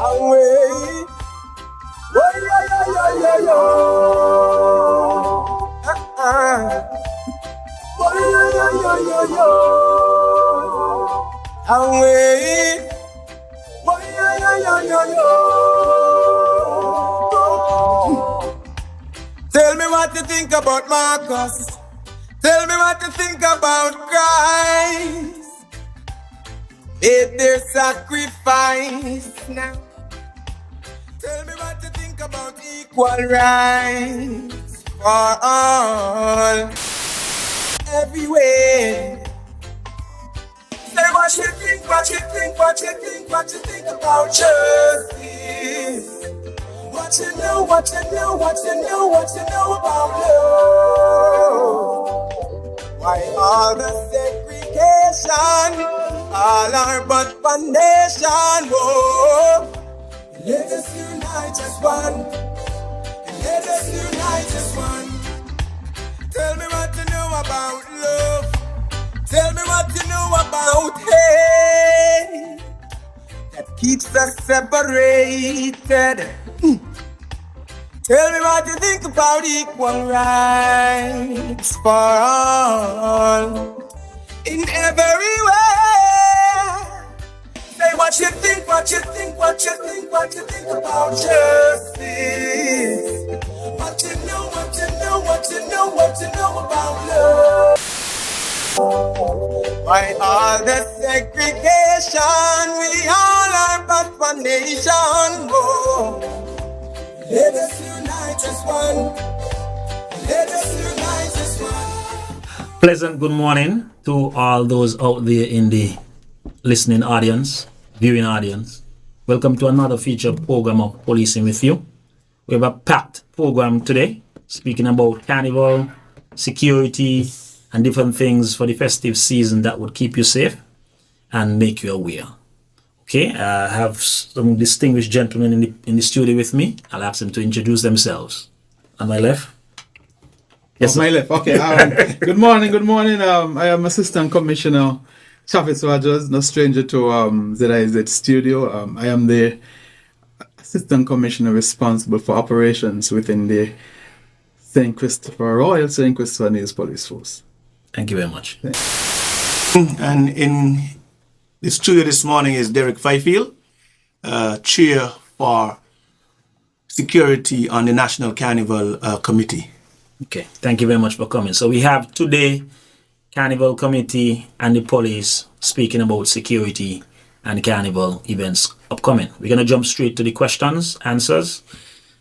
away. Oh, yeah. Oh, yeah. Away. Oh, yeah. Tell me what you think about Marcus. Tell me what you think about Christ. Made their sacrifice now. Tell me what you think about equal rights for all. Everywhere. Say what you think about justice. What you know about love. Why all the segregation, all are but one nation. Whoa. Let us unite as one. Let us unite as one. Tell me what you know about love. Tell me what you know about hate that keeps us separated. Tell me what you think about equal rights for all in every way. Say what you think about justice. What you know about love. Why all the segregation? We all are but one nation. Oh. Let us unite as one. Let us unite as one. Pleasant good morning to all those out there in the listening audience, viewing audience. Welcome to another featured program of Policing with You. We have a packed program today, speaking about carnival, security, and different things for the festive season that would keep you safe and make you aware. Okay, I have some distinguished gentlemen in the studio with me. I'll ask them to introduce themselves. On my left. Yes, my left. Okay. Good morning. I am Assistant Commissioner Chavis Rogers, no stranger to ZIZ Studio. I am the Assistant Commissioner responsible for operations within the Royal St. Christopher News Police Force. Thank you very much. And in the studio this morning is Derek Fifield, Chair for Security on the National Carnival Committee. Okay, thank you very much for coming. So we have today Carnival Committee and the police speaking about security and carnival events upcoming. We're going to jump straight to the questions, answers.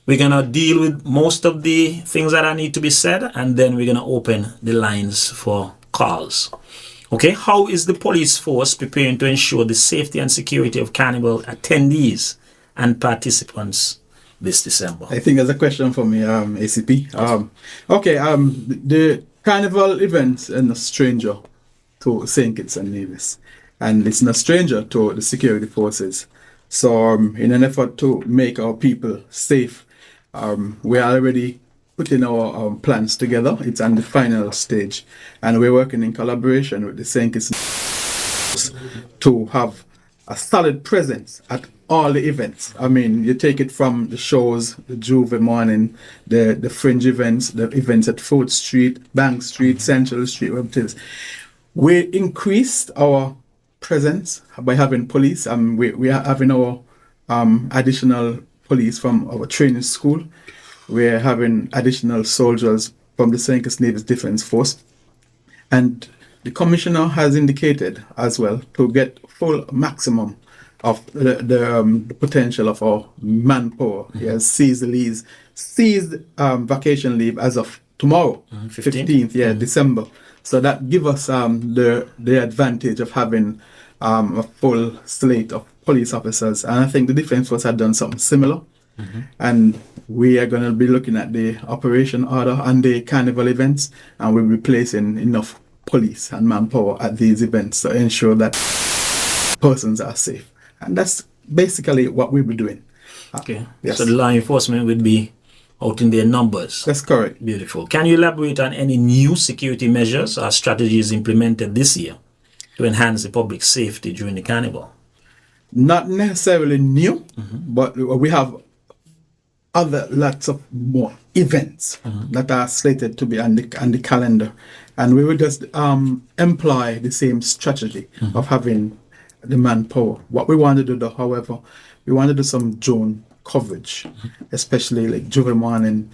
We're going to deal with most of the things that need to be said, and then we're going to open the lines for calls. Okay, how is the police force preparing to ensure the safety and security of carnival attendees and participants this December? I think that's a question for me, ACP. The carnival events are no stranger to St. Kitts and Nevis, and it's no stranger to the security forces. So in an effort to make our people safe, we are already putting our plans together. It's on the final stage, and we're working in collaboration with the St. Kitts to have a solid presence at all the events. I mean, you take it from the shows, the Juve morning, the fringe events, the events at 4th Street, Bank Street, Central Street, we increased our presence by having police. We are having our additional police from our training school. We're having additional soldiers from the St. Kitts Nevis Defence Force. And the Commissioner has indicated as well to get full maximum of the potential of our manpower. He has seized vacation leave as of tomorrow, 15th, December. So that gives us the advantage of having a full slate of police officers. And I think the Defence Force had done something similar. And we are going to be looking at the operation order and the carnival events, and we'll be placing enough police and manpower at these events to ensure that persons are safe. And that's basically what we'll be doing. Okay. Yes. So the law enforcement will be out in their numbers. That's correct. Beautiful. Can you elaborate on any new security measures or strategies implemented this year to enhance the public safety during the carnival? not necessarily new, but we have other lots of more events that are slated to be on the calendar, and we will just employ the same strategy of having the manpower. What we want to do, though, however, we want to do some drone coverage, especially like during the morning,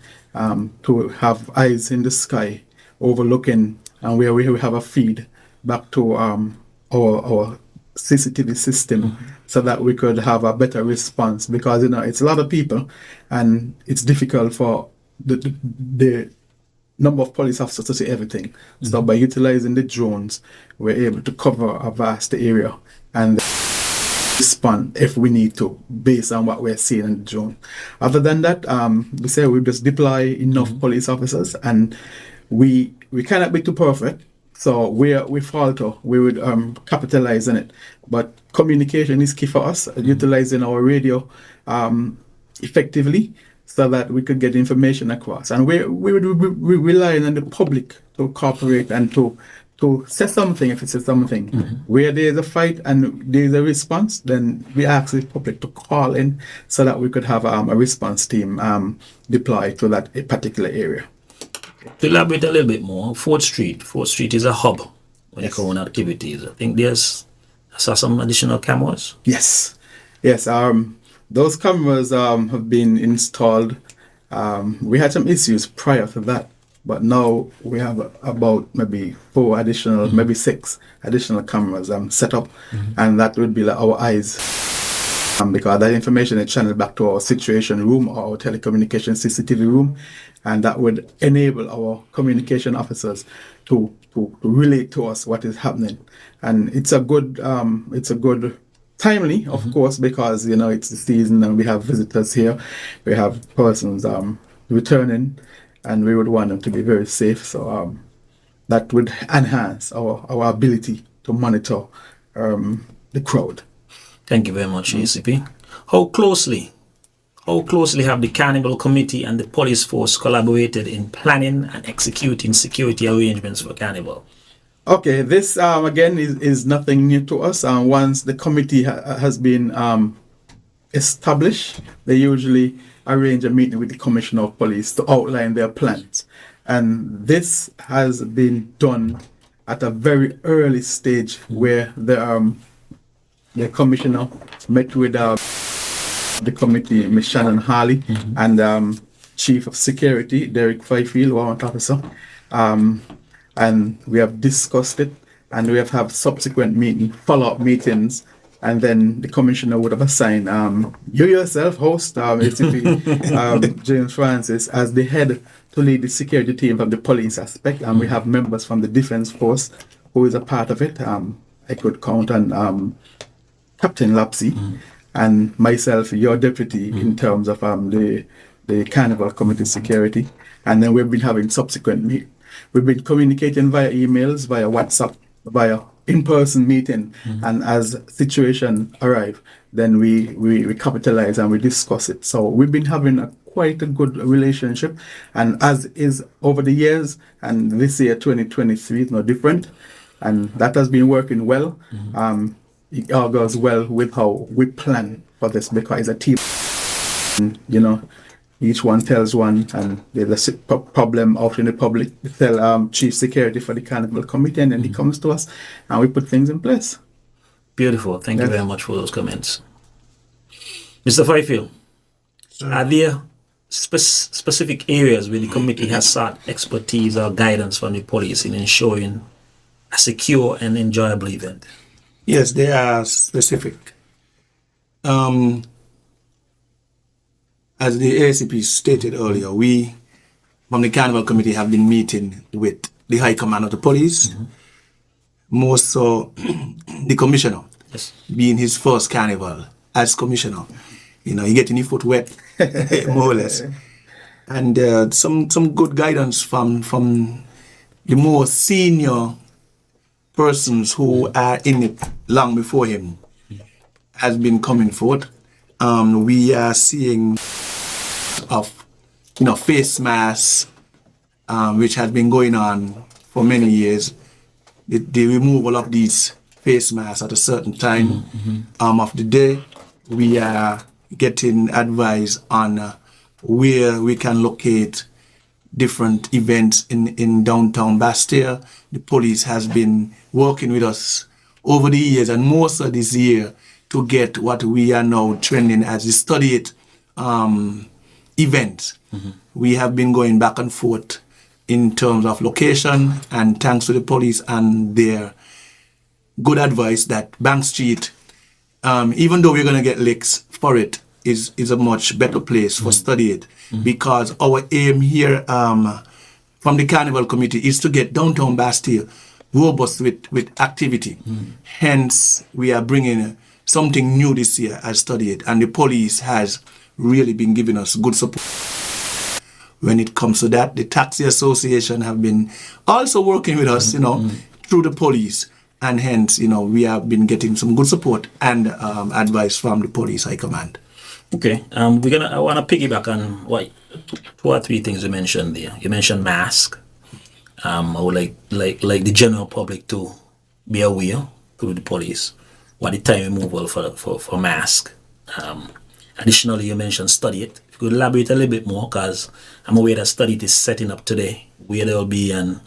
to have eyes in the sky overlooking, and where we have a feed back to our CCTV system, so that we could have a better response, because it's a lot of people and it's difficult for the number of police officers to see everything. So by utilizing the drones, we're able to cover a vast area and respond if we need to, based on what we're seeing in the drone. Other than that, we say we just deploy enough police officers, and we cannot be too perfect. So we falter, we would capitalize on it. But communication is key for us, utilizing our radio effectively, so that we could get information across. And we rely on the public to cooperate and to say something. If it's something where there's a fight and there's a response, then we ask the public to call in, so that we could have a response team deployed to that particular area. To elaborate a little bit more, Fort Street is a hub when you Yes. call on activities. I think I saw some additional cameras. Yes. Those cameras have been installed. We had some issues prior to that, but now we have about maybe 4 additional, maybe 6 additional cameras set up, and that would be like our eyes. Because that information is channeled back to our situation room or our telecommunication CCTV room, and that would enable our communication officers to relate to us what is happening. And it's a good timely, of course, because it's the season and we have visitors here, we have persons returning, and we would want them to be very safe. So that would enhance our ability to monitor the crowd. Thank you very much, ACP. How closely have the Carnival Committee and the police force collaborated in planning and executing security arrangements for Carnival? Okay, this again is nothing new to us. Once the committee has been established, they usually arrange a meeting with the Commissioner of Police to outline their plans. And this has been done at a very early stage, where the Commissioner met with the committee, Ms. Shannon Harley, and Chief of Security, Derek Fifield, Warrant Officer. And we have discussed it, and we have had subsequent follow-up meetings, and then the commissioner would have assigned you yourself, host, ACP James Francis, as the head to lead the security team from the police aspect, and we have members from the Defense Force who is a part of it. I could count on Captain Lapsy and myself, your deputy, in terms of the Carnival Committee security, and then we've been having subsequent meetings. We've been communicating via emails, via WhatsApp, via in-person meeting, and as situation arrive, then we capitalize and we discuss it. So we've been having quite a good relationship, and as is over the years, and this year 2023 is no different, and that has been working well. It all goes well with how we plan for this, because it's a team. Each one tells one, and there's a problem out in the public. We tell Chief Security for the Carnival Committee, and then he comes to us, and we put things in place. Beautiful. Thank you very much for those comments. Mr. Fifield, are there specific areas where the committee has sought expertise or guidance from the police in ensuring a secure and enjoyable event? Yes, they are specific. As the ACP stated earlier, we from the Carnival Committee have been meeting with the High Command of the Police, more so the Commissioner, being his first Carnival as Commissioner. You're getting your foot wet, more or less. And some good guidance from the more senior persons who are in it long before him has been coming forth. We are seeing of face masks, which has been going on for many years. The removal of these face masks at a certain time of the day. We are getting advice on where we can locate different events in downtown Bastia. The police has been working with us over the years and most of this year to get what we are now trending as the Study It event. We have been going back and forth in terms of location, and thanks to the police and their good advice that Bank Street, even though we're going to get licks for it, is a much better place for Study It, because our aim here from the Carnival Committee is to get downtown Bastia robust with activity. Hence, we are bringing something new this year as Study It, and the police has really been giving us good support when it comes to that. The Taxi Association have been also working with us, through the police, and hence, we have been getting some good support and advice from the police high command. Okay, I want to piggyback on what 2 or 3 things you mentioned there. You mentioned mask. I would like the general public to be aware through the police what the time removal for mask. Additionally, you mentioned Study It. If you could elaborate a little bit more, because I'm aware that Study It is setting up today, where there will be and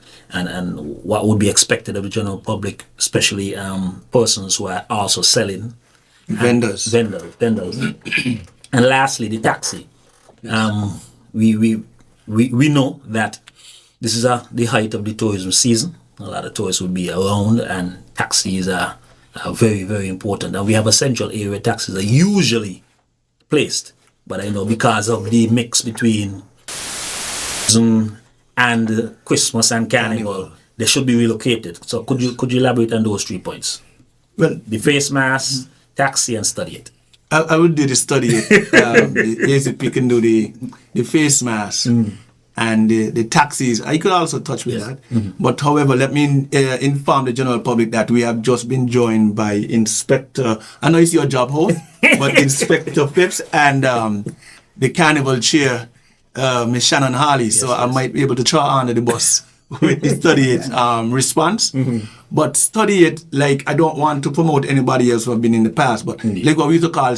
what would be expected of the general public, especially persons who are also selling. Vendors. And lastly, the taxi. We know that this is the height of the tourism season. A lot of tourists will be around, and taxis are very, very important. And we have a central area taxis are usually placed, but I know because of the mix between and Christmas and Carnival, they should be relocated. So could you elaborate on those 3 points? Well, The face mask, taxi, and Study It. I would do the Study It. Easy you can do the face mask and the taxis. I could also touch with that. But however, let me inform the general public that we have just been joined by Inspector, I know it's your job, Hope, but Inspector Phipps and the Carnival Chair, Miss Shannon Harley. So I might be able to throw under the bus with the Study It response. But Study It, I don't want to promote anybody else who have been in the past, but like what we used to call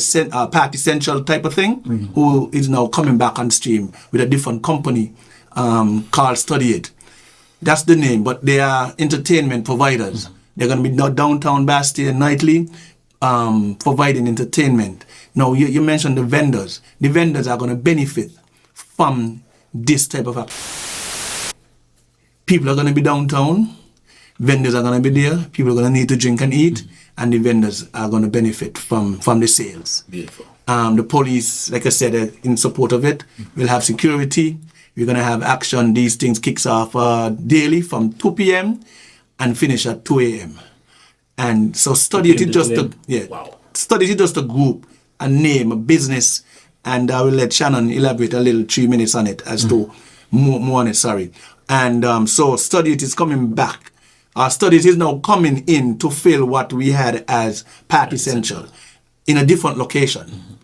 Party Central type of thing, who is now coming back on stream with a different company called Study It. That's the name, but they are entertainment providers. They're going to be downtown Bastia nightly, providing entertainment. Now, you mentioned the vendors. The vendors are going to benefit from this type of activity. People are going to be downtown, vendors are going to be there, people are going to need to drink and eat, and the vendors are going to benefit from the sales. Beautiful. The police, like I said, in support of it. We'll have security. We're going to have action. These things kicks off daily from 2 p.m. and finish at 2 a.m. And so Study It is just Study It is just a group, a name, a business, and I will let Shannon elaborate a little 3 minutes on it as to more on it, sorry. And so Study It is coming back. Study It is now coming in to fill what we had as Party Central in a different location.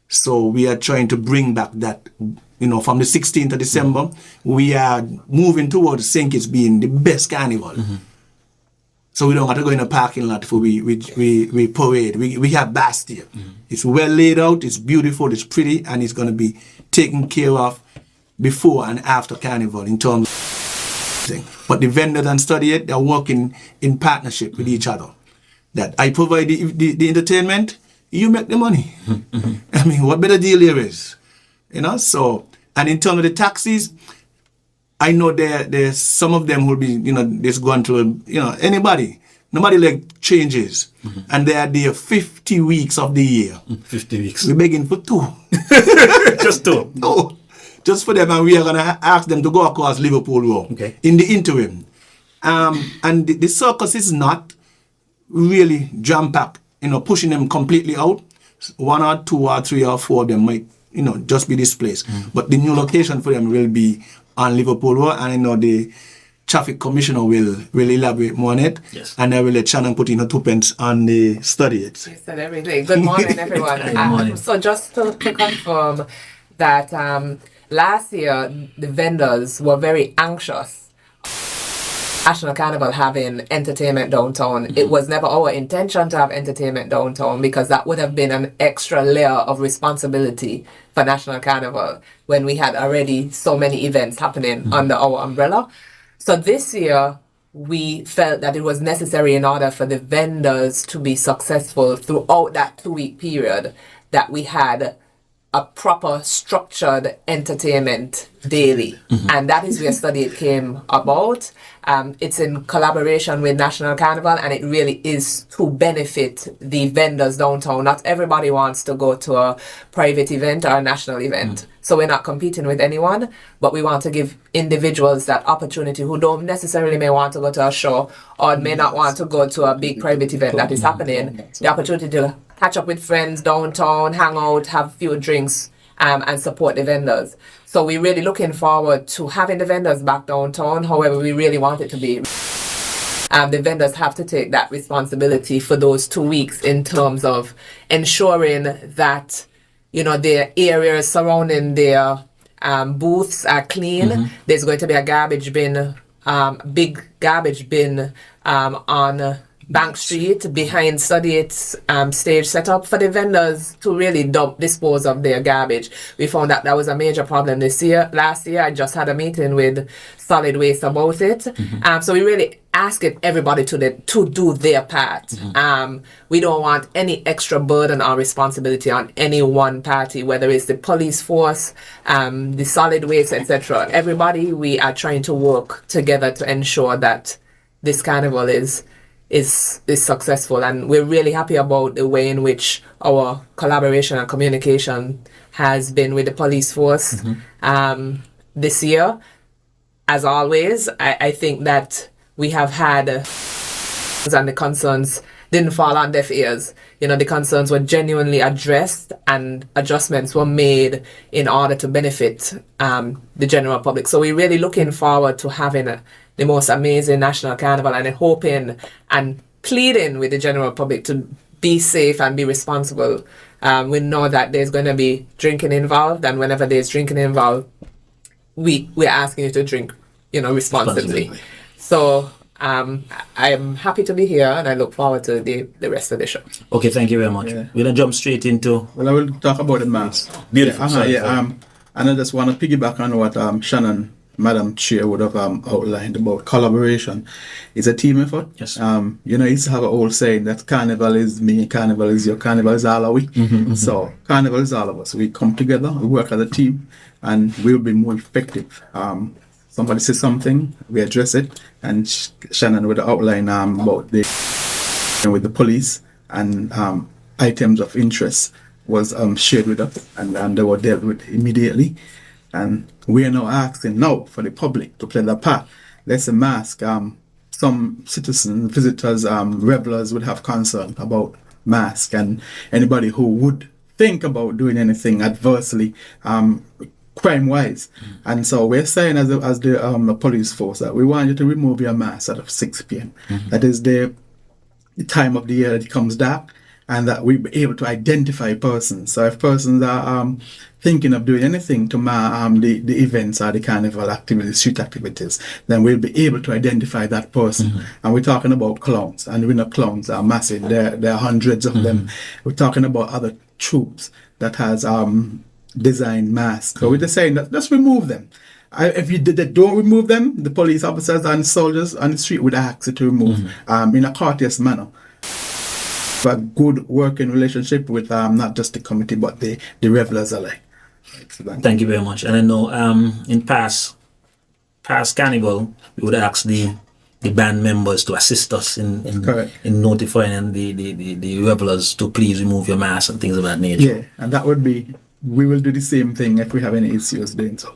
So we are trying to bring back that, from the 16th of December, we are moving towards St. Kitts being the best carnival. So we don't have to go in a parking lot for we parade. We have Bastia. It's well laid out, it's beautiful, it's pretty, and it's going to be taken care of before and after Carnival in terms of thing. But the vendors and Study It, they're working in partnership with each other. That I provide the entertainment, you make the money. I mean, what better deal there is? So, and in terms of the taxis, I know there's some of them will be, just going through, nobody like changes. And they are there 50 weeks of the year. 50 weeks. We're begging for 2. Just 2. No, just for them, and we are going to ask them to go across Liverpool Road in the interim. And the circus is not really jam-packed, pushing them completely out. 1 or 2 or 3 or 4 of them might, just be displaced. But the new location for them will be on Liverpool Road, and I know the traffic commissioner will elaborate more on it. Yes. And I will let Shannon put in her 2 pence on the Study It. You said everything. Good morning, everyone. Good morning. So just to confirm that last year the vendors were very anxious National Carnival having entertainment downtown. It was never our intention to have entertainment downtown because that would have been an extra layer of responsibility for National Carnival when we had already so many events happening under our umbrella. So this year, we felt that it was necessary in order for the vendors to be successful throughout that 2-week period that we had a proper structured entertainment daily. And that is where Study It came about. It's in collaboration with National Carnival, and it really is to benefit the vendors downtown. Not everybody wants to go to a private event or a national event. So we're not competing with anyone, but we want to give individuals that opportunity who don't necessarily may want to go to a show or may not want to go to a big private event that is happening, the opportunity to catch up with friends downtown, hang out, have a few drinks, and support the vendors. So we're really looking forward to having the vendors back downtown, however we really want it to be. The vendors have to take that responsibility for those 2 weeks in terms of ensuring that, you know, their areas surrounding their booths are clean. There's going to be a garbage bin, big garbage bin on Bank Street behind Study It's stage setup for the vendors to really dispose of their garbage. We found that was a major problem last year. I just had a meeting with Solid Waste about it. So we really asking everybody to do their part. We don't want any extra burden or responsibility on any one party, whether it's the police force, the solid waste, etc. Everybody, we are trying to work together to ensure that this carnival is successful, and we're really happy about the way in which our collaboration and communication has been with the police force this year. As always, I think that we have had and the concerns didn't fall on deaf ears. You know, the concerns were genuinely addressed and adjustments were made in order to benefit the general public. So we're really looking forward to having the most amazing National Carnival, and hoping and pleading with the general public to be safe and be responsible. We know that there's going to be drinking involved, and whenever there's drinking involved, we're asking you to drink, you know, responsibly. So I'm happy to be here, and I look forward to the rest of the show. Okay, thank you very much. Yeah. We're gonna jump straight into. Well, I will talk about the mask. Beautiful. Sorry. And I just want to piggyback on what Shannon, Madam Chair, would have outlined about collaboration. It's a team effort. Yes. You know, it's have an old saying that carnival is me, carnival is your, carnival is all of we. So carnival is all of us. We come together, we work as a team, and we'll be more effective. Somebody says something, we address it, and Shannon would outline about with the police, and items of interest was shared with us, and they were dealt with immediately. And we are now asking now for the public to play their part. Let's say mask. Some citizens, visitors, revelers would have concern about mask, and anybody who would think about doing anything adversely, crime-wise. And so we're saying as the police force that we want you to remove your mask at 6 p.m. That is the time of the year that it comes dark, and that we'll be able to identify persons. So if persons are thinking of doing anything to the events or the carnival activities, street activities, then we'll be able to identify that person. And we're talking about clowns, and we know clowns are massive. There are hundreds of them. We're talking about other troops that has designed masks. So we're just saying that just remove them. If you don't remove them, the police officers and soldiers on the street would ask you to remove in a courteous manner. A good working relationship with not just the committee but the revelers alike. Excellent. Thank you very much. And I know in past carnival we would ask the band members to assist us in notifying the revelers to please remove your mask and things of that nature. Yeah, and that would be, we will do the same thing if we have any issues doing so.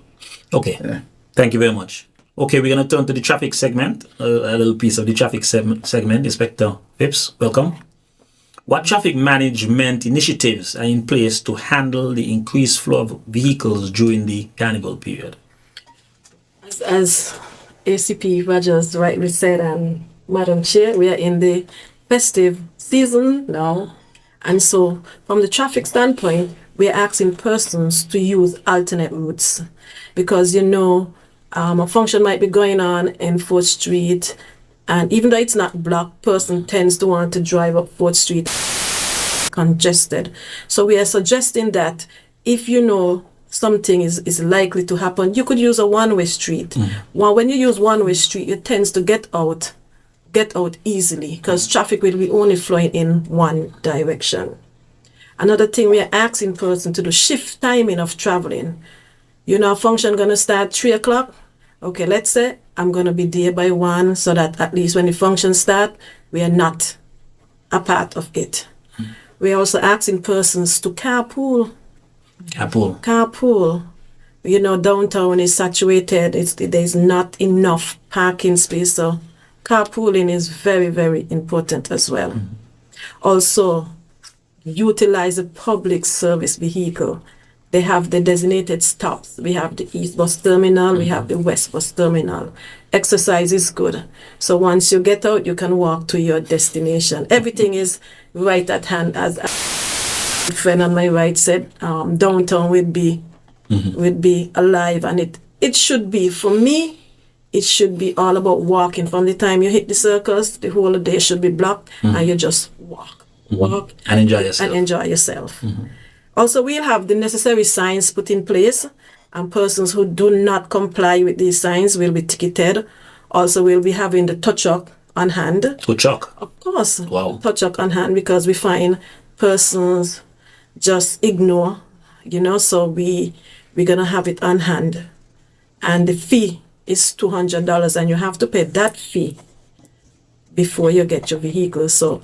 Okay. Yeah. Thank you very much. Okay, we're going to turn to the traffic segment, a little piece of the traffic segment. Inspector Phipps, welcome. What traffic management initiatives are in place to handle the increased flow of vehicles during the carnival period? As ACP Rogers rightly said, and Madam Chair, we are in the festive season now. And so from the traffic standpoint, we are asking persons to use alternate routes because, you know, A function might be going on in 4th Street, and even though it's not blocked, person tends to want to drive up 4th Street congested. So we are suggesting that if you know something is likely to happen, you could use a one-way street. Well, when you use one-way street, it tends to get out easily because traffic will be only flowing in one direction. Another thing, we are asking person to do shift timing of traveling. You know, a function gonna start 3 o'clock. Okay, let's say I'm gonna be there by 1 so that at least when the function start, we are not a part of it. We are also asking persons to carpool. Carpool. You know, downtown is saturated. There's not enough parking space, so carpooling is very, very important as well. Also, utilize a public service vehicle. They have the designated stops. We have the East Bus Terminal, we have the West Bus Terminal. Exercise is good. So once you get out, you can walk to your destination. Everything is right at hand. As a friend on my right said, downtown would be alive, and it should be. For me, it should be all about walking. From the time you hit the circus, the whole day should be blocked, and you just walk and enjoy yourself. Also, we'll have the necessary signs put in place, and persons who do not comply with these signs will be ticketed. Also, we'll be having the tow truck on hand. Tow truck? Of course. Wow. Tow truck on hand, because we find persons just ignore, you know, so we're going to have it on hand. And the fee is $200, and you have to pay that fee before you get your vehicle. So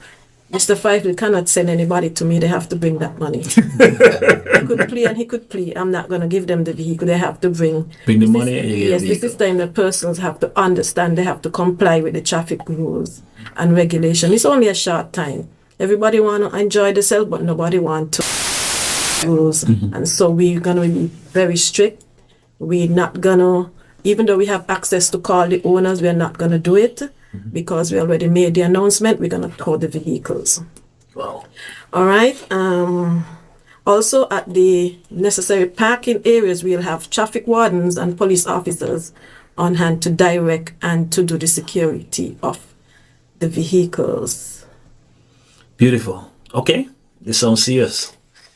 Mr. Fife cannot send anybody to me. They have to bring that money. He could plea and he could plea. I'm not going to give them the vehicle. They have to bring the money. Yes, this is time that persons have to understand. They have to comply with the traffic rules and regulation. It's only a short time. Everybody want to enjoy themselves, but nobody want to rules. And so we're going to be very strict. We're not going to, even though we have access to call the owners, we're not going to do it. Because we already made the announcement, we're going to tow the vehicles. Wow. All right. Also, at the necessary parking areas, we'll have traffic wardens and police officers on hand to direct and to do the security of the vehicles. Beautiful. Okay. This sounds serious.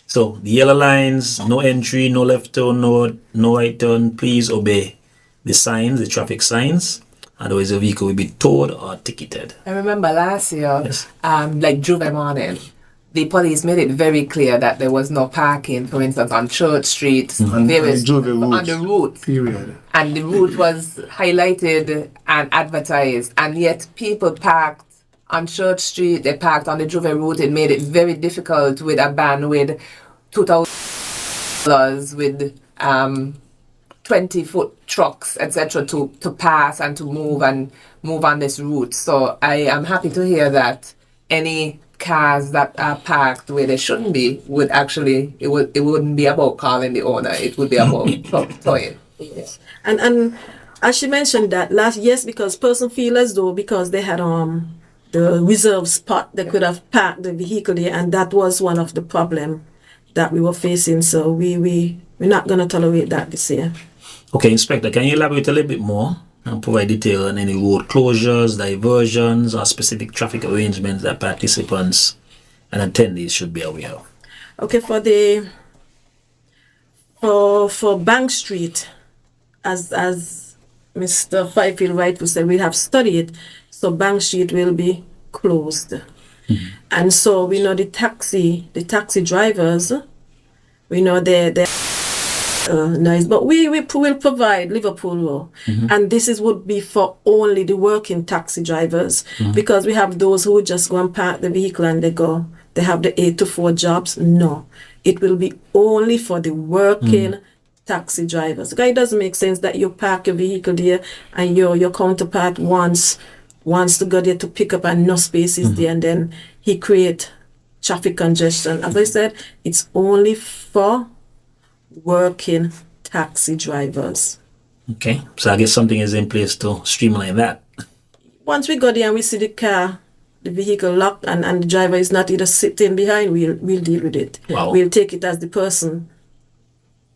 So, the yellow lines, no entry, no left turn, no right turn. Please obey the signs, the traffic signs. Otherwise, the vehicle will be towed or ticketed. I remember last year, Yes. like Juve morning, the police made it very clear that there was no parking, for instance, on Church Street, on the route. Period. And the route was highlighted and advertised, and yet people parked on Church Street, they parked on the Juve route. It made it very difficult with a ban with $2,000 with 20-foot trucks, etc., to pass and to move on this route. So I am happy to hear that any cars that are parked where they shouldn't be would actually, it wouldn't be about calling the owner, it would be about towing. Yes. And as she mentioned that because person feel as though because they had the reserve spot, they could have parked the vehicle there, and that was one of the problem that we were facing. So we're not going to tolerate that this year. Okay, Inspector, can you elaborate a little bit more and provide detail on any road closures, diversions, or specific traffic arrangements that participants and attendees should be aware of? Okay, for Bank Street, as Mr. Fifield rightfully said, we have studied, so Bank Street will be closed. And so we know the taxi drivers, we know they're nice, but we will provide Liverpool Row, and this would be for only the working taxi drivers, because we have those who just go and park the vehicle and they have the 8 to 4 jobs. No, it will be only for the working taxi drivers. It doesn't make sense that you park your vehicle there and your counterpart wants to go there to pick up and no space is there, and then he create traffic congestion. As I said, it's only for working taxi drivers. Okay, so I guess something is in place to streamline that. Once we go there and we see the vehicle locked and the driver is not either sitting behind, we'll deal with it. Wow. We'll take it as the person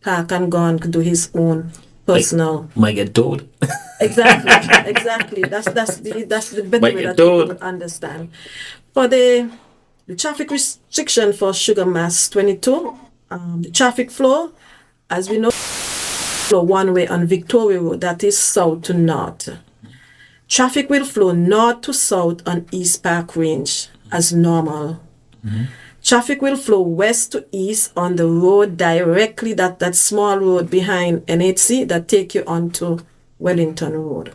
park and go and do his own personal. Might get told. Exactly. That's the better Might way get that people told. understand. For the traffic restriction for Sugar Mass 22, the traffic flow, as we know, flow one way on Victoria Road, that is south to north. Traffic will flow north to south on East Park Range as normal. Traffic will flow west to east on the road directly, that small road behind NHC that take you onto Wellington Road.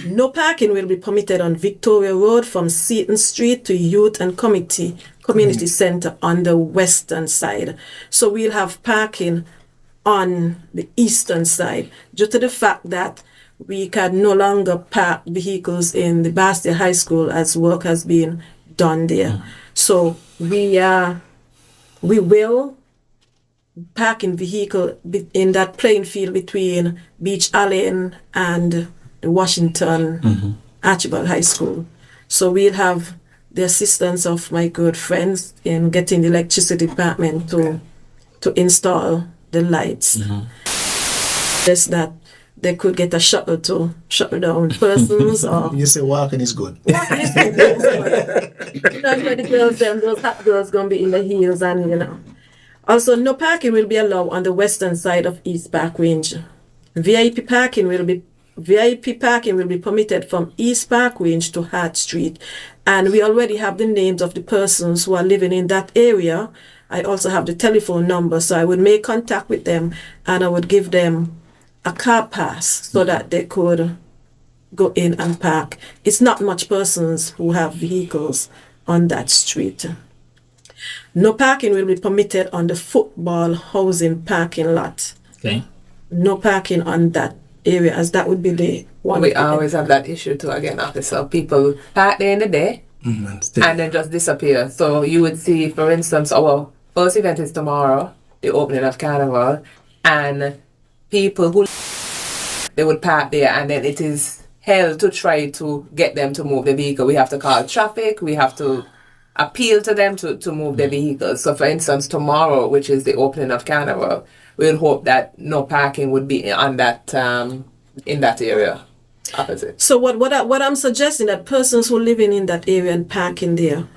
No parking will be permitted on Victoria Road from Seaton Street to Youth and Community Center on the western side. So we'll have parking on the eastern side due to the fact that we can no longer park vehicles in the Bastia High School as work has been done there. So we will park in vehicle in that playing field between Beach Allen and the Washington Archibald High School. So we'll have the assistance of my good friends in getting the electricity department to install the lights. Just that they could get a shuttle to shuttle down persons or You say walking is good. you know, the girls, those hot girls gonna be in the heels and you know. Also, no parking will be allowed on the western side of East Park Range. VIP parking will be permitted from East Park Range to Hart Street. And we already have the names of the persons who are living in that area. I also have the telephone number, so I would make contact with them and I would give them a car pass so that they could go in and park. It's not much persons who have vehicles on that street. No parking will be permitted on the football housing parking lot. Okay. No parking on that area, as that would be the one. We always have that issue too, again, officer. People park there in the day and then just disappear. So you would see, for instance, our first event is tomorrow, the opening of Carnival, and people who they would park there and then it is hell to try to get them to move the vehicle. We have to call traffic, we have to appeal to them to move their vehicles. So for instance, tomorrow, which is the opening of Carnival, we would hope that no parking would be on that in that area opposite. So what I'm suggesting, that persons who living in that area and parking there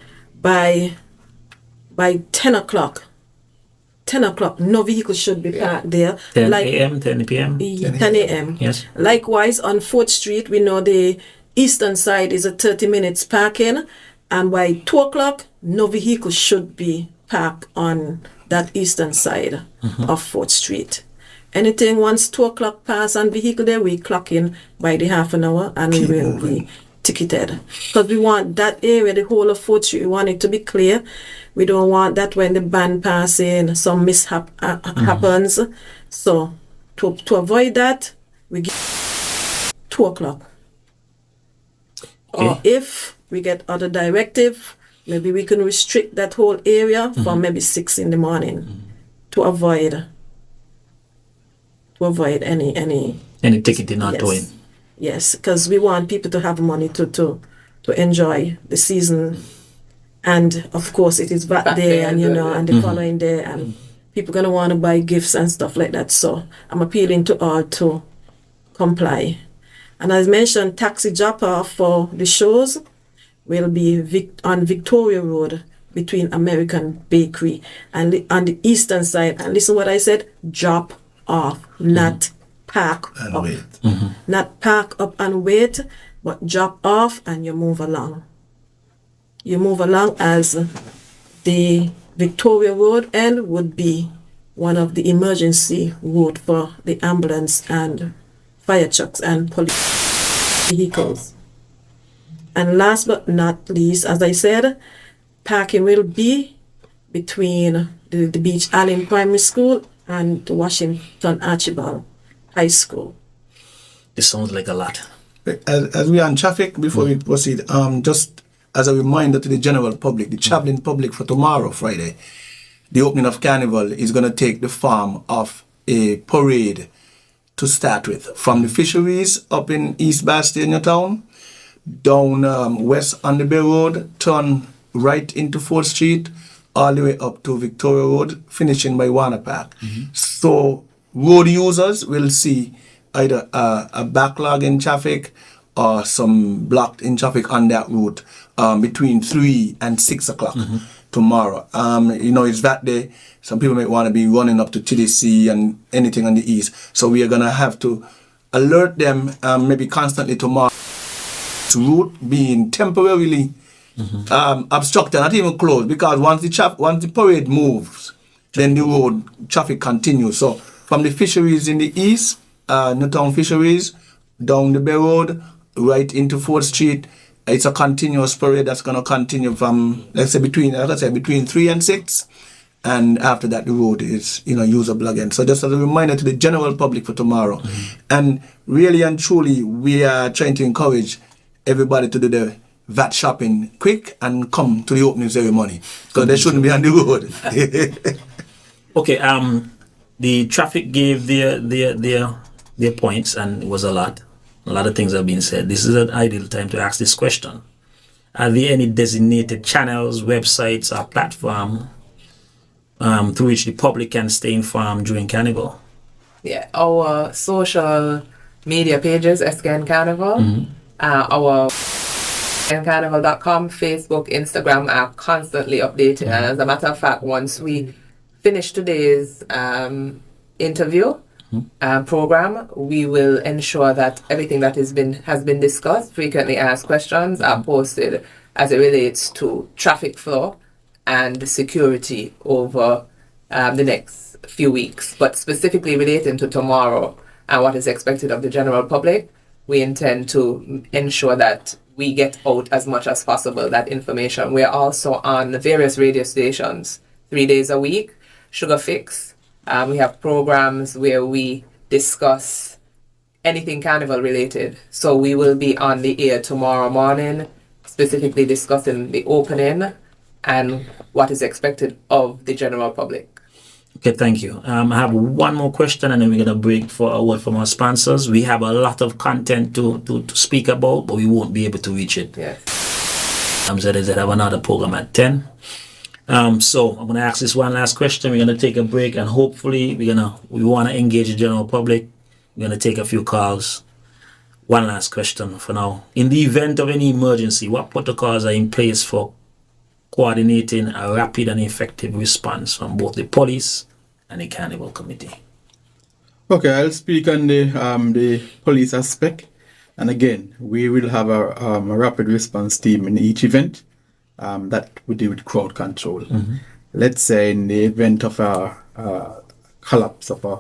by 10 o'clock, no vehicle should be parked there. 10 a.m., 10 p.m.? 10 a.m. Yes. Likewise, on 4th Street, we know the eastern side is a 30 minutes parking, and by 2 o'clock, no vehicle should be parked on that eastern side of 4th Street. Anything once 2 o'clock pass on vehicle there, we clock in by the half an hour and we will be ticketed. Because we want that area, the whole of 4th Street, we want it to be clear. We don't want that when the band pass in, some mishap happens. So to avoid that, we give 2 o'clock. Okay. Or if we get other directive, maybe we can restrict that whole area from maybe 6 in the morning to avoid any ticketing not doing. Yes, because we want people to have money to enjoy the season, and of course it is back there, and and the following day, and people gonna want to buy gifts and stuff like that. So I'm appealing to all to comply. And as mentioned, taxi drop off for the shows will be on Victoria Road between American Bakery and on the eastern side. And listen what I said, drop off, not park And up. wait. Not park up and wait, but drop off and you move along. You move along, as the Victoria Road end would be one of the emergency route for the ambulance and fire trucks and police vehicles. And last but not least, as I said, parking will be between the Beach Allen Primary School and the Washington Archibald High School. This sounds like a lot. As we are on traffic, before we proceed, just as a reminder to the general public, the traveling public, for tomorrow, Friday, the opening of Carnival is going to take the form of a parade to start with, from the fisheries up in East Bastia, Newtown, down west on the Bay Road, turn right into 4th Street, all the way up to Victoria Road, finishing by Warner Park. So road users will see either a backlog in traffic or some blocked in traffic on that route between 3 and 6 o'clock tomorrow. It's that day. Some people may want to be running up to TDC and anything on the east. So we are going to have to alert them maybe constantly tomorrow. Route being temporarily obstructed, not even closed, because once the parade moves, then the road traffic continues. So from the fisheries in the east, Newtown Fisheries, down the Bay Road, right into 4th Street, it's a continuous parade that's going to continue from, between 3 and 6. And after that, the road is, usable again. So just as a reminder to the general public for tomorrow. And really and truly, we are trying to encourage everybody to do the VAT shopping quick and come to the opening ceremony, because they shouldn't be on the road. Okay, the traffic gave their points, and it was a lot. A lot of things have been said. This is an ideal time to ask this question. Are there any designated channels, websites, or platform through which the public can stay informed during Carnival? Yeah, our social media pages, SKN Carnival, our carnival.com, Facebook, Instagram are constantly updated. And as a matter of fact, once we finish today's interview program, we will ensure that everything that has been discussed, frequently asked questions, are posted as it relates to traffic flow and security over the next few weeks. But specifically relating to tomorrow and what is expected of the general public, we intend to ensure that we get out as much as possible that information. We're also on various radio stations 3 days a week. Sugar Fix. We have programs where we discuss anything Carnival related. So we will be on the air tomorrow morning, specifically discussing the opening and what is expected of the general public. Okay, thank you. I have one more question, and then we're going to break for a word from our sponsors. We have a lot of content to speak about, but we won't be able to reach it. Yes. ZZ have another program at 10. So I'm going to ask this one last question. We're going to take a break, and hopefully we want to engage the general public. We're going to take a few calls. One last question for now. In the event of any emergency, what protocols are in place for coordinating a rapid and effective response from both the police and the Carnival Committee? Okay, I'll speak on the police aspect. And again, we will have a rapid response team in each event that we deal with crowd control. Let's say in the event of a collapse of a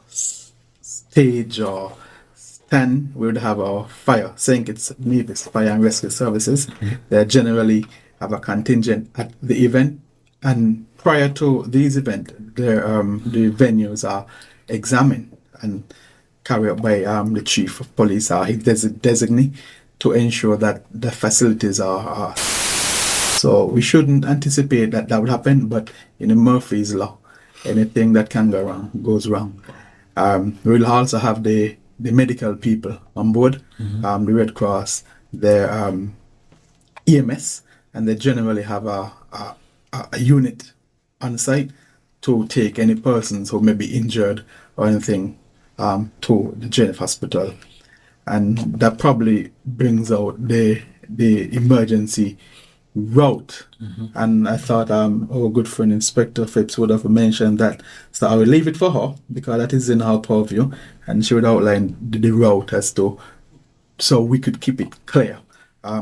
stage or stand, we would have our fire. Saying it's Mavis Fire and Rescue Services. They generally have a contingent at the event, and prior to these events, the venues are examined and carried out by the chief of police or his designee to ensure that the facilities are. So we shouldn't anticipate that would happen, but in Murphy's Law, anything that can go wrong goes wrong. We'll also have the medical people on board, the Red Cross, the EMS, and they generally have a unit on site to take any persons who may be injured or anything to the Jennifer Hospital. And that probably brings out the emergency route. And I thought our good friend Inspector Phipps would have mentioned that. So I will leave it for her because that is in her purview, and she would outline the route as to, so we could keep it clear,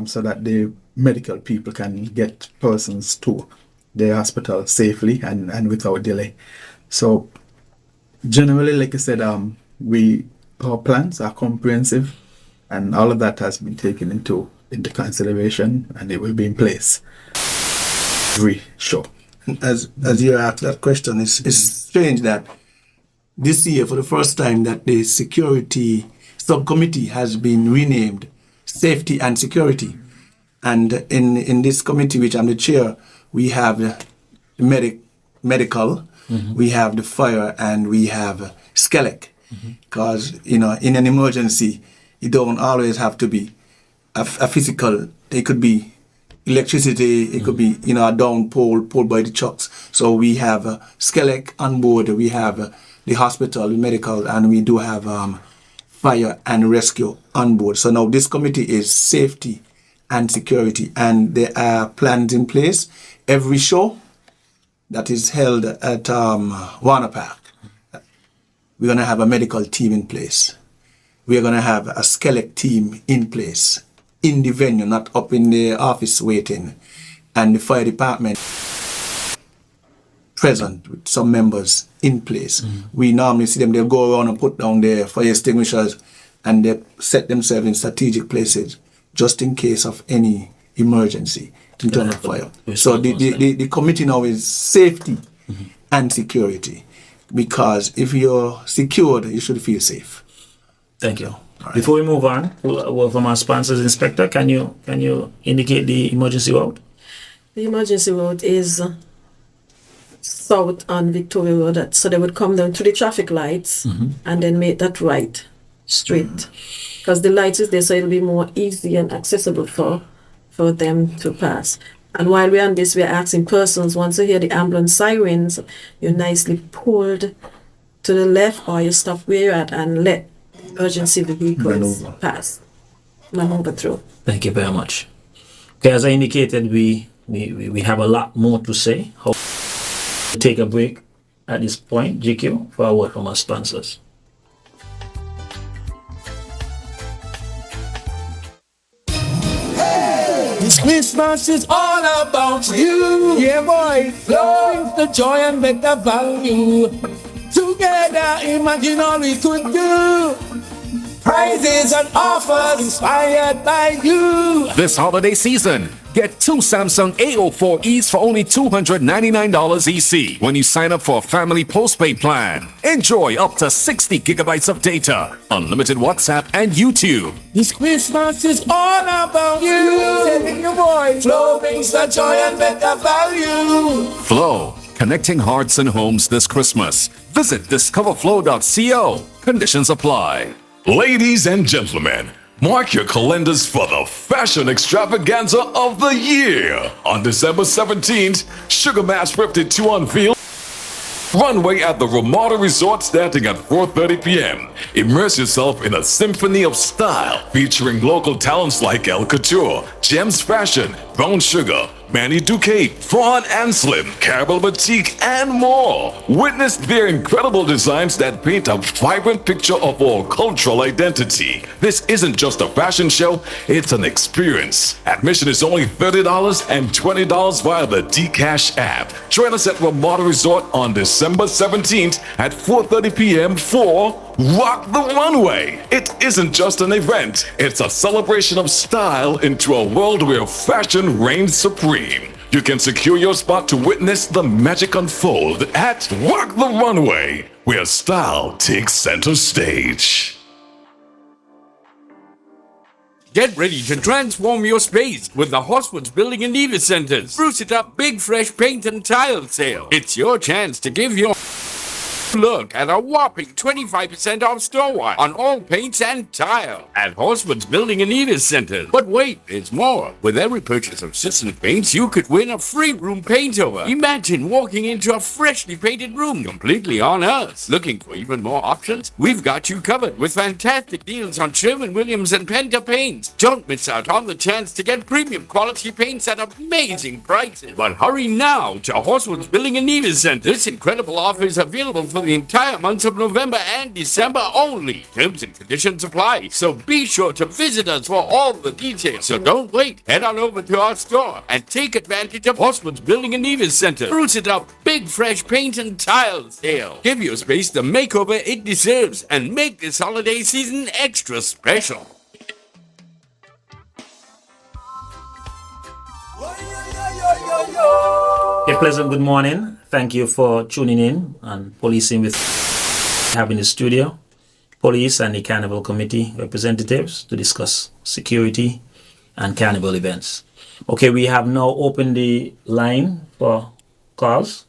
so that the medical people can get persons to the hospital safely and without delay. So generally, like I said, our plans are comprehensive, and all of that has been taken into consideration, and it will be in place. Sure. As you asked that question, it's strange that this year, for the first time, that the security subcommittee has been renamed Safety and Security. And in this committee, which I'm the chair, we have the medical, we have the fire, and we have SCELEC. Because, in an emergency, you don't always have to be a physical. It could be electricity, it could be, a down pole pulled by the trucks. So we have SCELEC on board, we have the hospital, the medical, and we do have fire and rescue on board. So now this committee is safety and security, and there are plans in place. Every show that is held at Warner Park, we're going to have a medical team in place. We're going to have a skeleton team in place in the venue, not up in the office waiting, and the fire department present with some members in place. We normally see them, they'll go around and put down their fire extinguishers, and they set themselves in strategic places just in case of any emergency in terms of fire. So the committee now is safety and security, because if you're secured, you should feel safe. Thank you. Before we move on, from our sponsors, Inspector, can you indicate the emergency route? The emergency route is south on Victoria Road, so they would come down to the traffic lights and then make that right straight, because the lights is there, so it'll be more easy and accessible for them to pass. And while we're on this, we're asking persons, once you hear the ambulance sirens, you're nicely pulled to the left, or you stop where you're at and let emergency vehicles maneuver through. Thank you very much. Okay, as I indicated, we have a lot more to say. We'll take a break at this point, GQ, for a word from our sponsors. This Christmas is all about you. Yeah, boy. Flow the joy and better value. Together, imagine all we could do. Prizes and offers inspired by you. This holiday season, get 2 Samsung A04Es for only $299 EC when you sign up for a family postpaid plan. Enjoy up to 60 gigabytes of data, unlimited WhatsApp and YouTube. This Christmas is all about you. Telling you, boy, Flow brings the joy and better value. Flow, connecting hearts and homes this Christmas. Visit discoverflow.co. Conditions apply. Ladies and gentlemen, mark your calendars for the fashion extravaganza of the year. On December 17th, Sugar Mash 52 unveiled runway at the Ramada Resort starting at 4:30 p.m. Immerse yourself in a symphony of style featuring local talents like El Couture, Gems Fashion, Brown Sugar, Manny Duque, Fawn and Slim, Carabel Boutique, and more. Witness their incredible designs that paint a vibrant picture of our cultural identity. This isn't just a fashion show, it's an experience. Admission is only $30 and $20 via the Dcash app. Join us at Ramada Resort on December 17th at 4:30 p.m. for Rock the Runway. It isn't just an event, it's a celebration of style into a world where fashion reigns supreme. You can secure your spot to witness the magic unfold at Rock the Runway, where style takes center stage. Get ready to transform your space with the Horswood's Building and Nevis Centers. Spruce it up big fresh paint and tile sale. It's your chance to give your look at a whopping 25% off store-wide on all paints and tile at Horswood's Building and Nevis Centers. But wait, there's more. With every purchase of Citizen Paints, you could win a free room paint over. Imagine walking into a freshly painted room completely on us. Looking for even more options? We've got you covered with fantastic deals on Sherwin-Williams and Penta paints. Don't miss out on the chance to get premium quality paints at amazing prices. But hurry now to Horswood's Building and Nevis Centers. This incredible offer is available for the entire months of November and December only. Terms and conditions apply, so be sure to visit us for all the details. So don't wait. Head on over to our store and take advantage of Horswood's Building and Nevis Center. Spruce it up, big fresh paint and tile sale. Give your space the makeover it deserves and make this holiday season extra special. A pleasant good morning. Thank you for tuning in and policing with having the studio, police and the Carnival Committee representatives to discuss security and Carnival events. Okay, we have now opened the line for calls.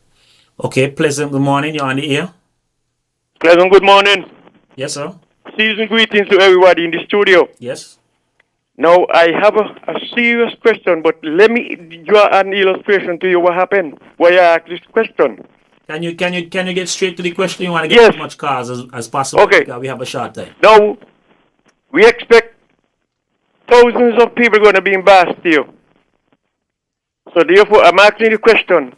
Okay, pleasant good morning. You're on the air. Pleasant good morning. Yes, sir. Season greetings to everybody in the studio. Yes. Now, I have a serious question, but let me draw an illustration to you what happened, why I asked this question. Can you get straight to the question? You want to get Yes. as much cars as possible? Okay. Because we have a short time. Now, we expect thousands of people going to be in Bastille. So therefore, I'm asking the question,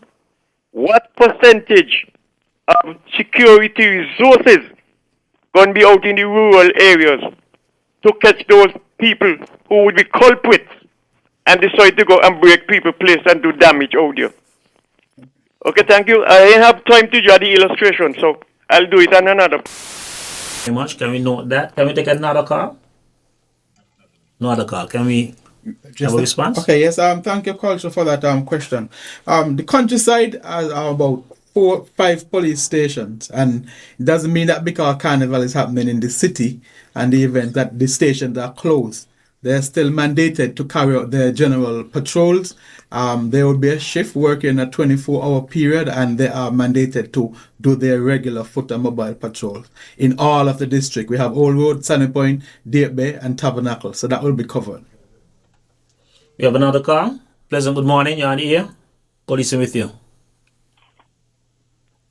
what percentage of security resources going to be out in the rural areas to catch those people who would be culprits and decide to go and break people's place and do damage out there? Okay, thank you. I didn't have time to draw the illustration, so I'll do it on another. Very much. Can we note that? Can we take another call? No other call. Can we have a response? Okay, yes. Thank you, Culture, for that question. The countryside has about 4-5 police stations, and it doesn't mean that because carnival is happening in the city and the event that the stations are closed. They're still mandated to carry out their general patrols. There will be a shift working a 24-hour period, and they are mandated to do their regular foot and mobile patrols in all of the district. We have Old Road, Sunny Point, Date Bay, and Tabernacle, so that will be covered. We have another call. Pleasant good morning. You're on the air. Police with you.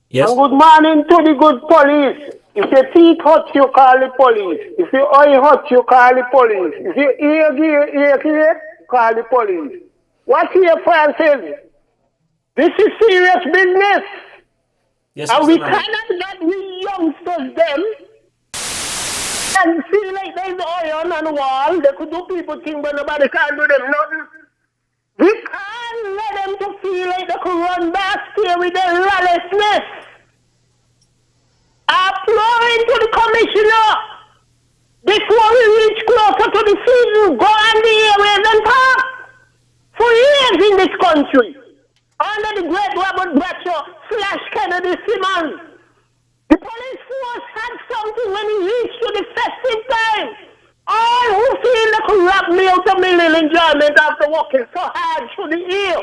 Yes. And good morning to the good police. If your teeth hurt, you call the police. If your eye hurt, you call the police. If your ear, call the police. What's here, Francis? This is serious business. Yes, and Mr. we Manager. cannot let we youngsters them and feel like there's iron on the wall. They could do people think, but nobody can do them nothing. We can't let them to feel like they could run back here with their lawlessness. Applauding to the commissioner. Before we reach closer to the season, go on the airways and talk. For years in this country, under the great Robert Bradshaw / Kennedy Simmons, the police force had something when it reached to the festive time. All who feel they could rob me out of my little enjoyment after working so hard through the year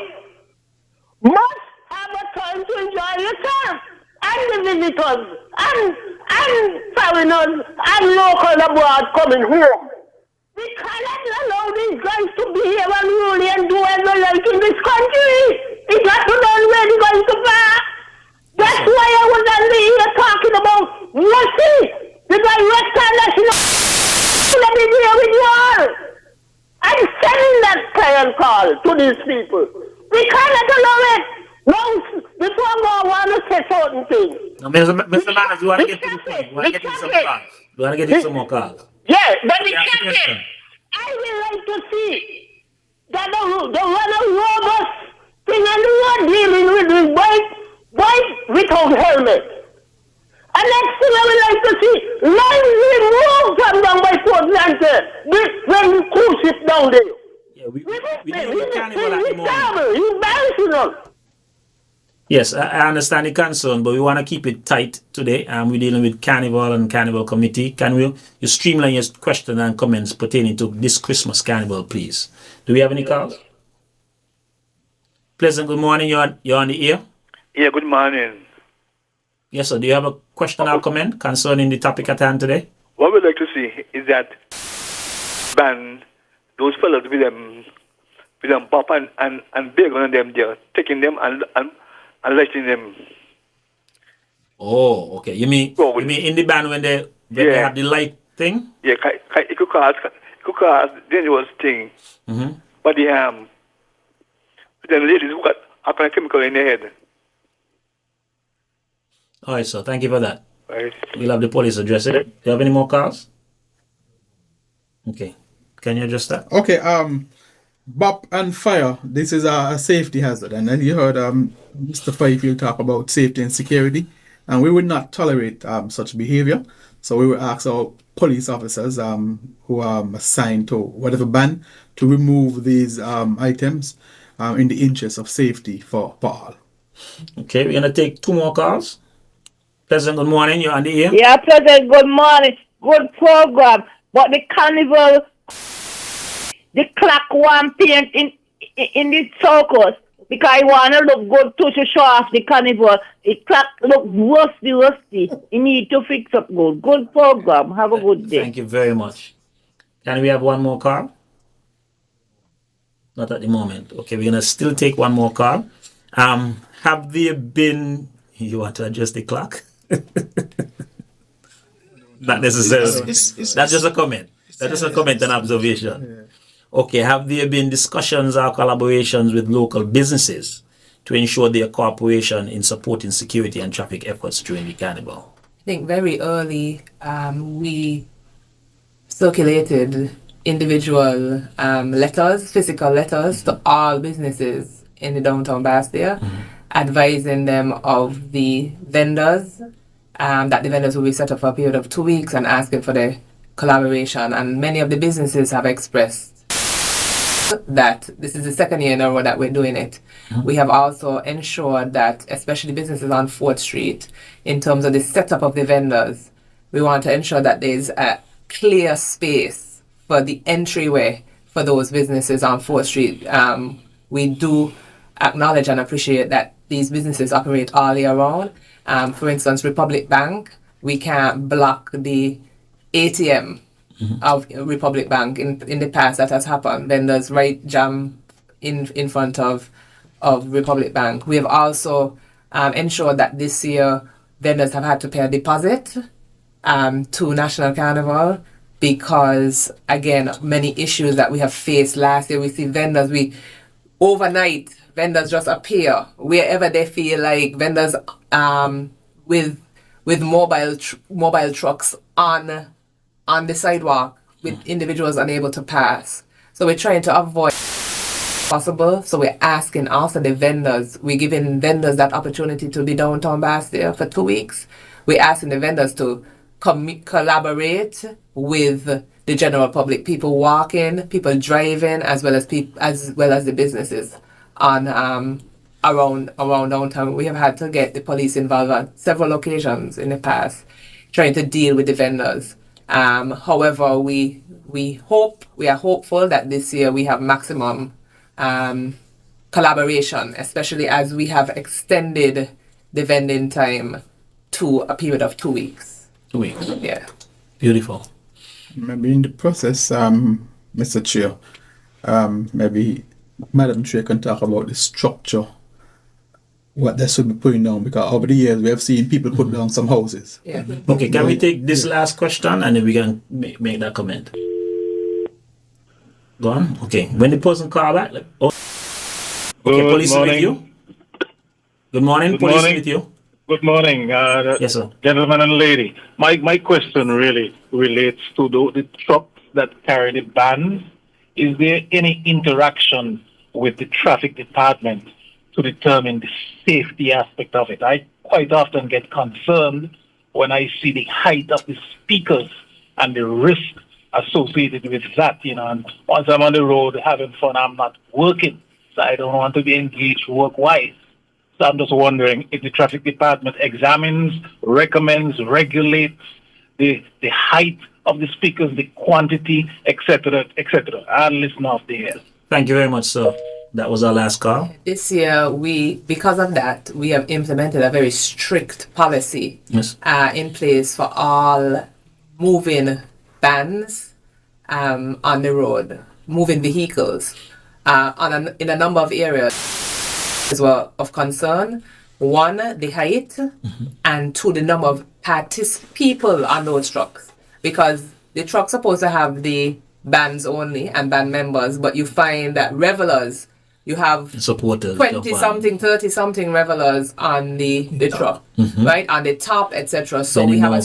must have a time to enjoy yourself and the visitors and foreigners and local abroad coming home. We cannot allow these guys to be here unruly and do as they like in this country. It's not to know where they're going to pass. That's why I was on the here talking about Wussy, the director national. Let me deal with you all. I'm sending that client call to these people. We cannot allow it. No, before I want to say certain things. No, Mr. Manager, you want to get to the point. You want to get in some calls. You want to get in some more calls. Yeah, but the Yeah, captain, question. I would like to see that the run of robust thing and the one dealing with the white without helmet. And next thing I would like to see, lines removed from down by Fort Lancashire when we cruise ship down there. Yeah, we dealing with carnival at the moment. He's embarrassing us. Yes, I understand the concern, but we want to keep it tight today. We're dealing with Carnival and Carnival Committee. Can you streamline your questions and comments pertaining to this Christmas Carnival, please? Do we have any calls? Pleasant good morning. You're on the air. Yeah, good morning. Yes, sir. Do you have a question or comment concerning the topic at hand today? What we'd like to see is that ban those fellas with them pop and big on them there, taking them and letting them. Oh, okay. You mean in the band when they have the light thing? Yeah, it could cause dangerous thing. Mm-hmm. But the ladies who got a kind of chemical in their head. All right, sir. Thank you for that. Right. We'll have the police address it. Do you have any more calls? Okay. Can you address that? Okay, BOP and fire, this is a safety hazard. And then you heard Mr. Fifield talk about safety and security. And we would not tolerate such behavior. So we will ask our police officers who are assigned to whatever ban to remove these items in the interest of safety for all. Okay, we're going to take 2 more calls. Pleasant good morning. You're on the air. Yeah, President, good morning. Good program. But the carnival, the clock one paint in the circus because I want to look good too to show off the carnival. The clock look rusty. You need to fix up good. Good program. Have a good day. Thank you very much. Can we have 1 more call? Not at the moment. Okay, we're going to still take 1 more call. Have there been You want to adjust the clock? Not necessarily. That's just a comment. That's just a comment and observation. Okay, have there been discussions or collaborations with local businesses to ensure their cooperation in supporting security and traffic efforts during the carnival? I think very early we circulated individual letters, physical letters to all businesses in the downtown Bastia, advising them of the vendors, that the vendors will be set up for a period of 2 weeks and asking for the collaboration. And many of the businesses have expressed that this is the second year in a row that we're doing it. We have also ensured that, especially businesses on 4th Street, in terms of the setup of the vendors, we want to ensure that there's a clear space for the entryway for those businesses on 4th Street. We do acknowledge and appreciate that these businesses operate all year round. For instance, Republic Bank, we can't block the ATM of Republic Bank. In the past, that has happened. Vendors right jam in front of Republic Bank. We have also ensured that this year vendors have had to pay a deposit to National Carnival because, again, many issues that we have faced last year. We see vendors, overnight, vendors just appear wherever they feel like. Vendors with mobile trucks on the sidewalk with individuals unable to pass. So we're trying to avoid possible. So we're asking also the vendors, we're giving vendors that opportunity to be downtown Bastia for 2 weeks. We're asking the vendors to collaborate with the general public, people walking, people driving, as well as the businesses on around downtown. We have had to get the police involved on several occasions in the past, trying to deal with the vendors. However, we are hopeful that this year we have maximum collaboration, especially as we have extended the vending time to a period of 2 weeks. 2 weeks. Yeah. Beautiful. Maybe in the process, Mr. Chair, maybe Madam Chair can talk about the structure, what they should be putting down, because over the years we have seen people put down some houses. Yeah. Okay, can we take this last question and then we can make that comment? Go on. Okay, when the person call back. Okay, police morning. with you. Good morning, police with you. Good morning, Yes, sir. gentlemen and lady. My question really relates to the trucks that carry the bans. Is there any interaction with the traffic department to determine the safety aspect of it? I quite often get concerned when I see the height of the speakers and the risk associated with that, and once I'm on the road having fun, I'm not working, so I don't want to be engaged work-wise. So I'm just wondering if the traffic department examines, recommends, regulates the height of the speakers, the quantity, etc., etc. I'll listen off the air. Thank you very much, sir. That was our last call. This year, because of that, we have implemented a very strict policy in place for all moving vans on the road, moving vehicles in a number of areas as well of concern. One, the height, and two, the number of people on those trucks, because the truck's supposed to have the bands only and band members, but you find that revelers, you have supporters, 20-something, 30-something revelers on the truck, right, on the top, etc. So we have a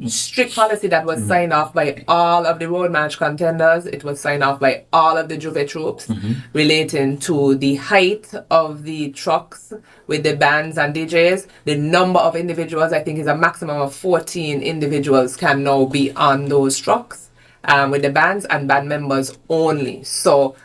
strict policy that was signed off by all of the road march contenders. It was signed off by all of the Juve troops relating to the height of the trucks with the bands and DJs. The number of individuals, I think, is a maximum of 14 individuals can now be on those trucks with the bands and band members only. So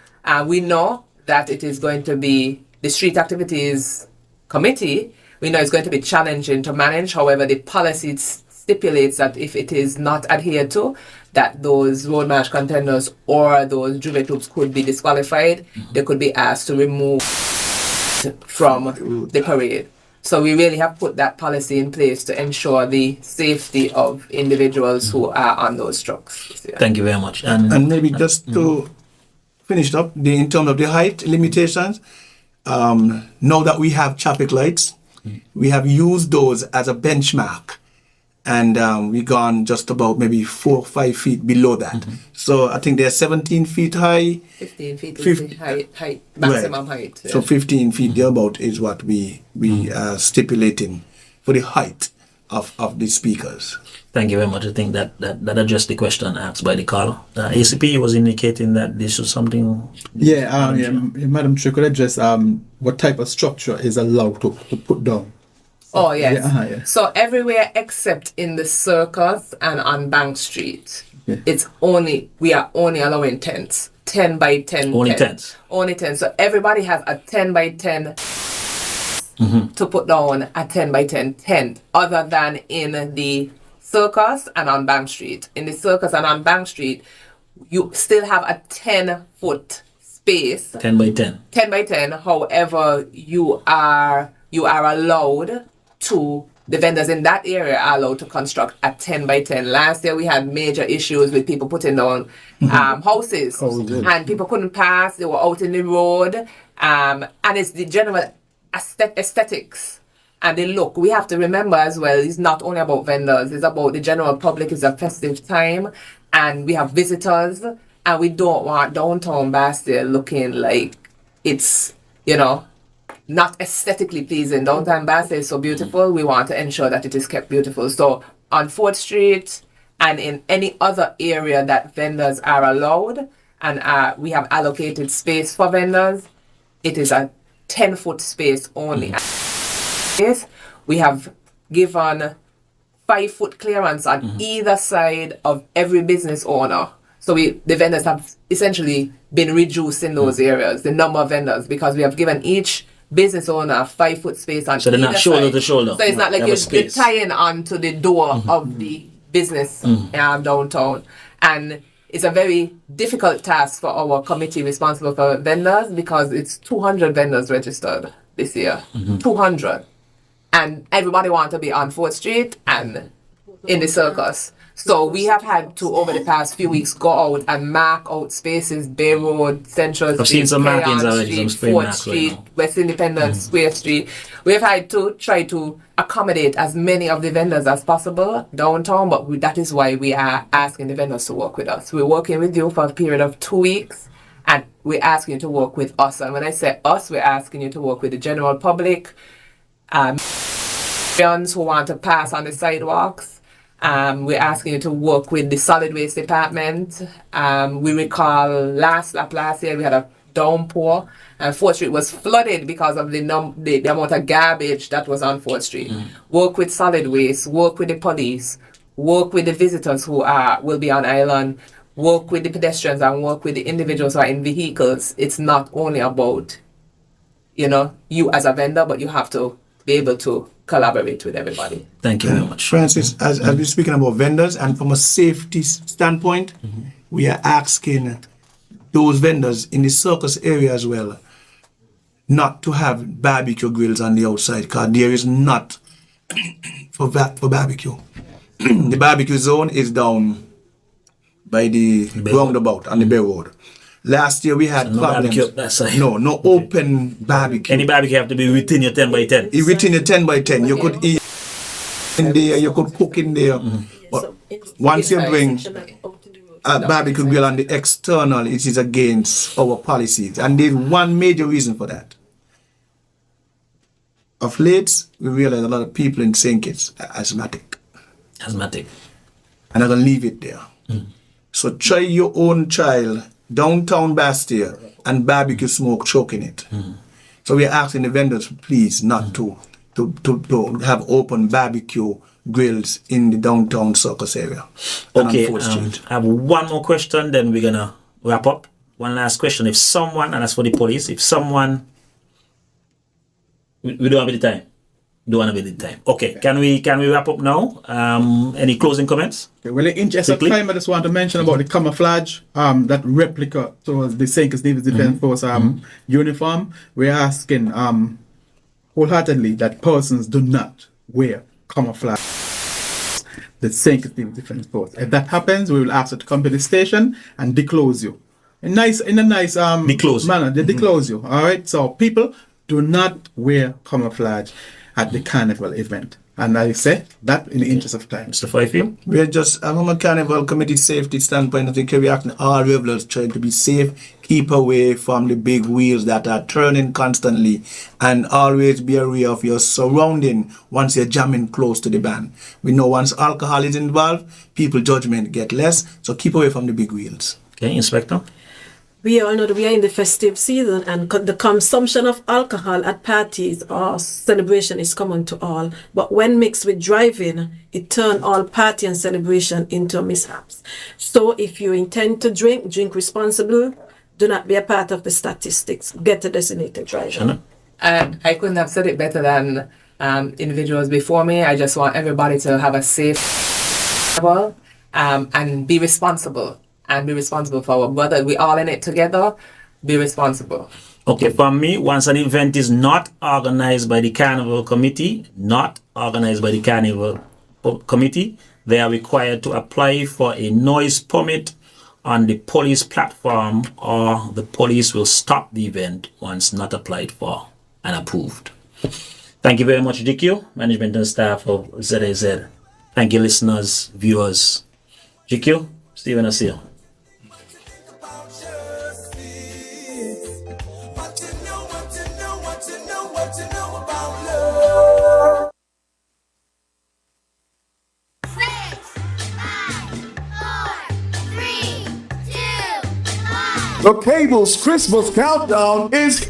we know that it is going to be the Street Activities Committee. We know it's going to be challenging to manage. However, the policy stipulates that if it is not adhered to, that those road march contenders or those Juve troops could be disqualified. They could be asked to remove from the parade. So we really have put that policy in place to ensure the safety of individuals who are on those trucks. Yeah. Thank you very much. And maybe just to finish up in terms of the height limitations, now that we have traffic lights, we have used those as a benchmark, and we gone just about maybe 4 or 5 feet below that. So I think they're 17 feet high. 15 feet is the height, maximum height. Yeah. So 15 feet thereabout is what we are stipulating for the height of the speakers. Thank you very much. I think that addressed the question asked by the caller. ACP was indicating that this was something. Madam Chair, could address what type of structure is allowed to put down? Oh yes. Yeah. So everywhere except in the circus and on Bank Street, we are only allowing tents, 10 by 10. Only tents. Only 10. So everybody has a 10 by 10 to put down a 10 by 10 tent, other than in the circus and on Bank Street. In the circus and on Bank Street, you still have a 10-foot space. 10 by 10. 10 by 10. However, you are allowed to, the vendors in that area are allowed to construct a 10 by 10. Last year we had major issues with people putting down houses, and people couldn't pass. They were out in the road, and it's the general aesthetics and the look. We have to remember as well, it's not only about vendors, it's about the general public. It's a festive time and we have visitors, and we don't want downtown Bastille looking like it's, not aesthetically pleasing. Downtown Bastille is so beautiful. We want to ensure that it is kept beautiful. So on 4th Street and in any other area that vendors are allowed, and we have allocated space for vendors, it is a 10-foot space only. We have given 5-foot clearance on either side of every business owner. So the vendors have essentially been reduced in those areas, the number of vendors, because we have given each business owner a 5-foot space on either side. So they're not shoulder to shoulder. So it's not like you're tying onto the door of the business downtown. And it's a very difficult task for our committee responsible for vendors, because it's 200 vendors registered this year. 200. And everybody wants to be on 4th Street and in the circus. So we have had to, over the past few weeks, go out and mark out spaces, Bay Road, Central Street, I've seen some markings Keon already, Street, some spray 4th marks Street, right now. West Independence, Square Street. We've had to try to accommodate as many of the vendors as possible downtown, but that is why we are asking the vendors to work with us. We're working with you for a period of 2 weeks, and we're asking you to work with us. And when I say us, we're asking you to work with the general public, who want to pass on the sidewalks. We're asking you to work with the solid waste department. We recall last year we had a downpour, and 4th Street was flooded because of the amount of garbage that was on 4th Street. Work with solid waste, work with the police, work with the visitors who will be on island, work with the pedestrians, and work with the individuals who are in vehicles. It's not only about, you as a vendor, but you have to be able to collaborate with everybody. Thank you very much. Francis, as we're speaking about vendors, and from a safety standpoint, we are asking those vendors in the circus area as well not to have barbecue grills on the outside, because there is not for barbecue. The barbecue zone is down by the roundabout on the Bay Road. Last year we had no problems. barbecue up that side. No open barbecue. Any barbecue have to be within your 10 by 10. Within your 10 by 10, you could eat in there, you could cook in there. But once you bring a barbecue grill on the external, it is against our policies. And there's one major reason for that. Of late, we realize a lot of people in St. Kitts are asthmatic. Asthmatic. And I'm going to leave it there. So try your own child downtown Bastille and barbecue smoke choking it. So we're asking the vendors, please, not to have open barbecue grills in the downtown circus area. Okay, I have one more question, then we're gonna wrap up. One last question. If someone, and that's for the police, if someone, we don't have any time. Don't have any time. Okay, can we wrap up now? Any closing comments? Okay, well, in interest of time, I just want to mention about the camouflage, that replica towards the St. Kitts Naval Defence Force uniform. We're asking wholeheartedly that persons do not wear camouflage the St. Kitts Naval Defence Force. If that happens, we will ask you to come to the station and declose you. In a nice manner, they declose you. All right. So people do not wear camouflage. at the carnival event. And I say that in the interest of time. Mr. Fifield? We are just, from a carnival committee safety standpoint, I think we're asking all revelers trying to be safe, keep away from the big wheels that are turning constantly, and always be aware of your surrounding once you're jamming close to the band. We know once alcohol is involved, people judgment get less, so keep away from the big wheels. Okay, Inspector? We all know that we are in the festive season, and the consumption of alcohol at parties or celebration is common to all. But when mixed with driving, it turns all party and celebration into mishaps. So if you intend to drink responsibly. Do not be a part of the statistics. Get a designated driver. I couldn't have said it better than individuals before me. I just want everybody to have a safe travel and be responsible. And be responsible for our brother. We all in it together. Be responsible. Okay, for me, once an event is not organized by the Carnival Committee, they are required to apply for a noise permit on the police platform, or the police will stop the event once not applied for and approved. Thank you very much, GQ, management and staff of ZAZ. Thank you, listeners, viewers. GQ, Stephen, I see you. The Cable's Christmas countdown is